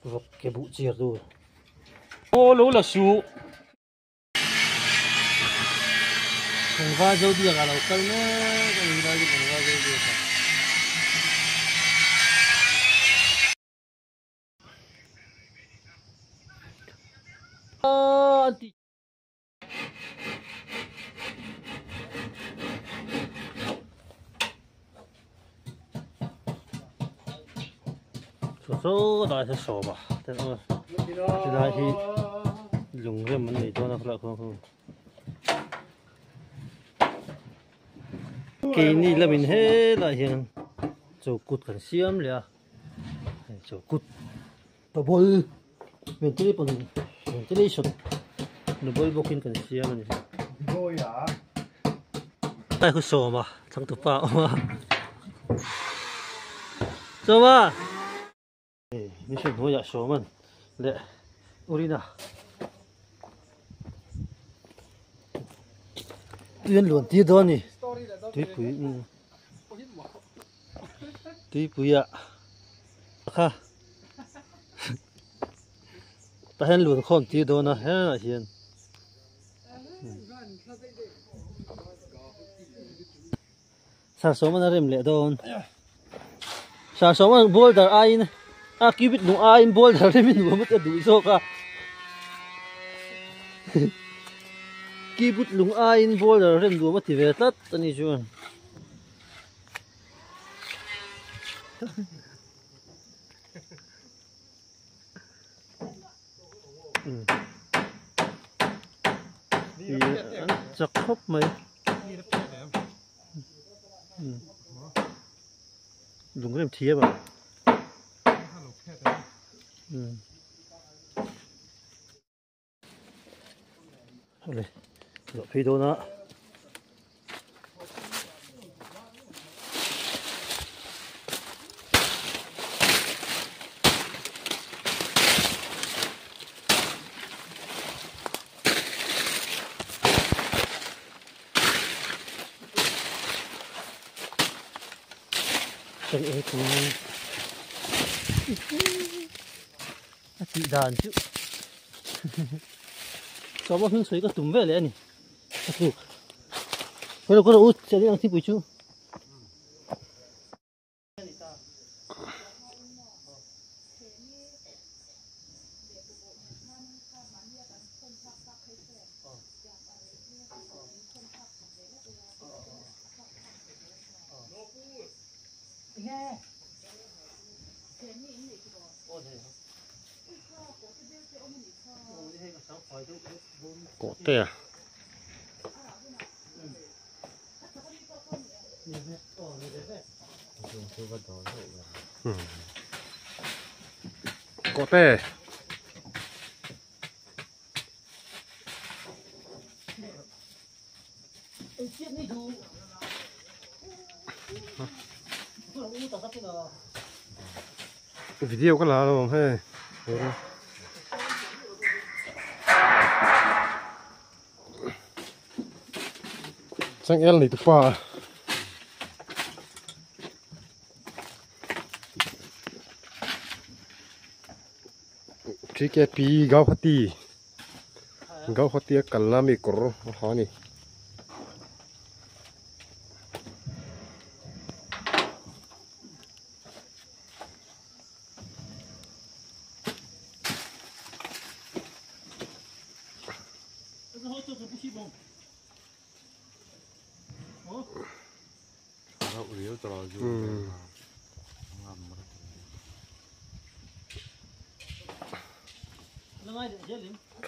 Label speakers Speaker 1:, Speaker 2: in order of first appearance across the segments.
Speaker 1: rập cái bụ chia rồi ô lỗ là sú thằng va dâu đi cả lâu cái nữa cái gì đó thằng va dâu đi cả số đại sẽ sổ吧，这个这台是用这门里头那个空，给你那边黑那些做骨很香了，做骨不不，面这里不能，面这里熟，你不会不看很香的。不呀，带个手嘛，长头发嘛，走吧。 你是不要说嘛？来，屋里呢？人乱地多呢，对不？对不呀？哈，但是乱看地多呢，很那些。啥说嘛？那人来多，啥说嘛？不得爱呢。 à kêu biết nụ ai bôi ra đây mình mất đủ số cả kêu biết nụ ai bôi ra đây đủ mất thì về tất anh đi chưa chặt khóc mày dùng cái em thiếp à rồi, rồi phi đồ nữa. Cái ấy cũng chị đàn chứ cho bác hương suối có tùm về lên nè có đâu út sẽ đi ăn thịt buổi chú
Speaker 2: có tè có tè video có là không hay sang el này tụi pa chỉ cái pi gạo phát ti cần làm gì cổ khó này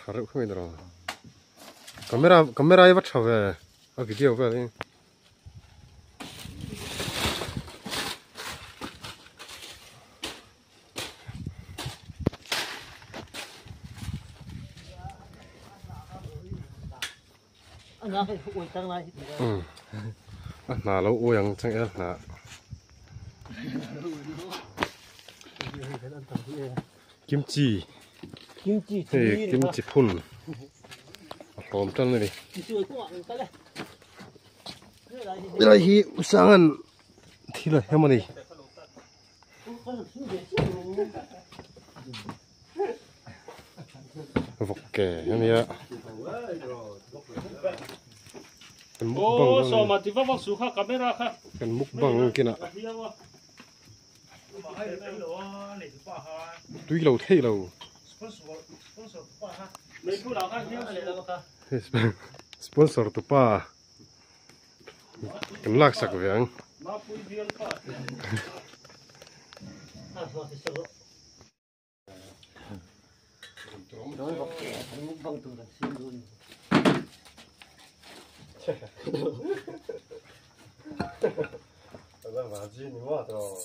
Speaker 2: Taruh kami dah. Kamera ini macam apa? Video apa ni? Nah, lalu yang cengel nak. Kimchi. Kimchi phun. Hòm chân này. Bây giờ hi usangan thì là em này. kẻ anh ấy cái múc
Speaker 1: Ô,
Speaker 2: bằng
Speaker 1: so mà thì vắt xuống khác camera khác.
Speaker 2: cái múc bằng kia nè túi lầu thế lầu sponsor tu pa cái lạc sạc về anh
Speaker 1: Nói bọc kẻ, nó múc băng từ đằng xin luôn.
Speaker 2: là mà gì nữa đó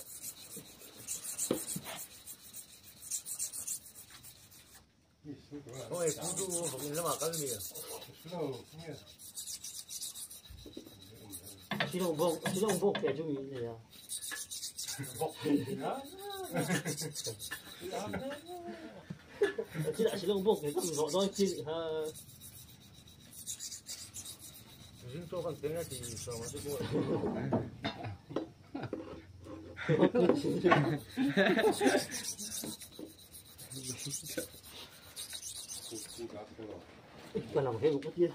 Speaker 1: Ôi, cũng đủ không nên mà cái gì. Chỉ đông bốc kẻ chung gì à? Bốc gì đó. Chỉ là chỉ đông bốc cái cũng rõ ràng chứ ha. Riêng cho con tiếng là thì sao mà chứ cô. Còn làm cái một cái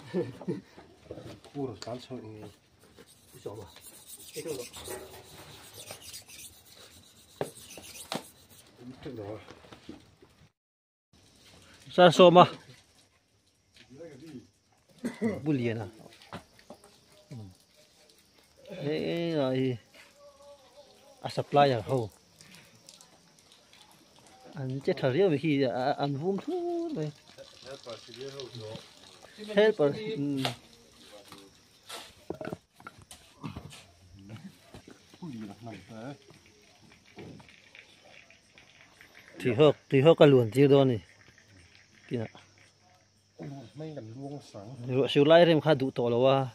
Speaker 2: cua rồi bán sợi này
Speaker 1: sao mà cái đó
Speaker 2: được rồi
Speaker 1: sao so mà bù liền à đấy rồi supply à không anh chết thật riêng vì khi anh vum thu rồi helper thì hớt cái luồn chiêu đó này kìa
Speaker 2: mấy gần luông sáng
Speaker 1: rồi siêu lai rem khá đủ to rồi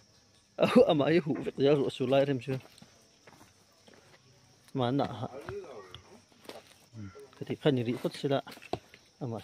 Speaker 1: à mà ấy hủ việc giờ rồi siêu lai rem chưa mà nè thì khăn như vậy cốt sẽ là mà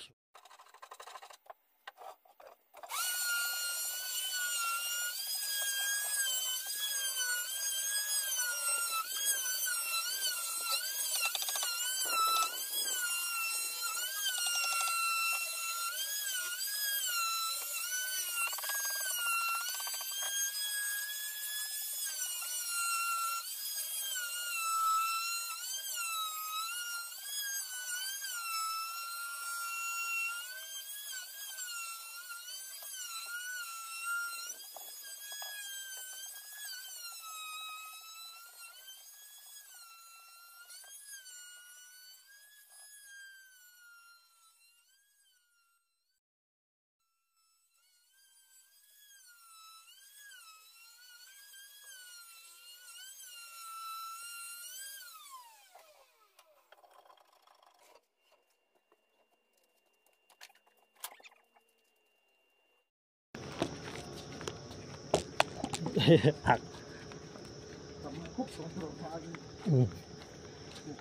Speaker 1: hạt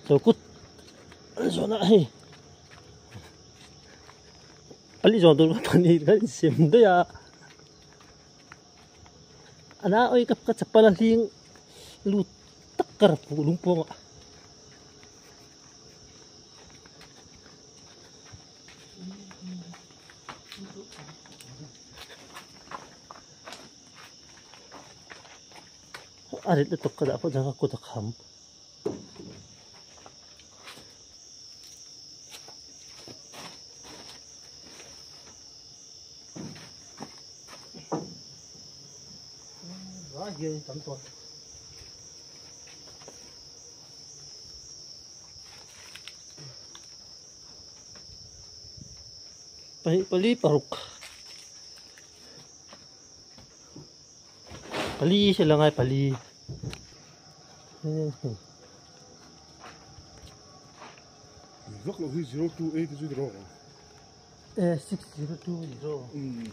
Speaker 1: rồi cút rồi này anh chọn tôi còn đi cái sim đấy à anh ơi cái chập là riêng lu tất cả phụ lung pong ạ arit ito kada po jangan aku takham Here tắm tuần pali paruk pali sila nga pali
Speaker 2: rất là huy 028 thì rồi
Speaker 1: 6020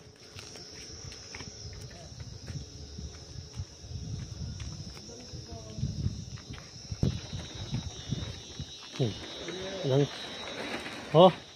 Speaker 1: Lang. Oh.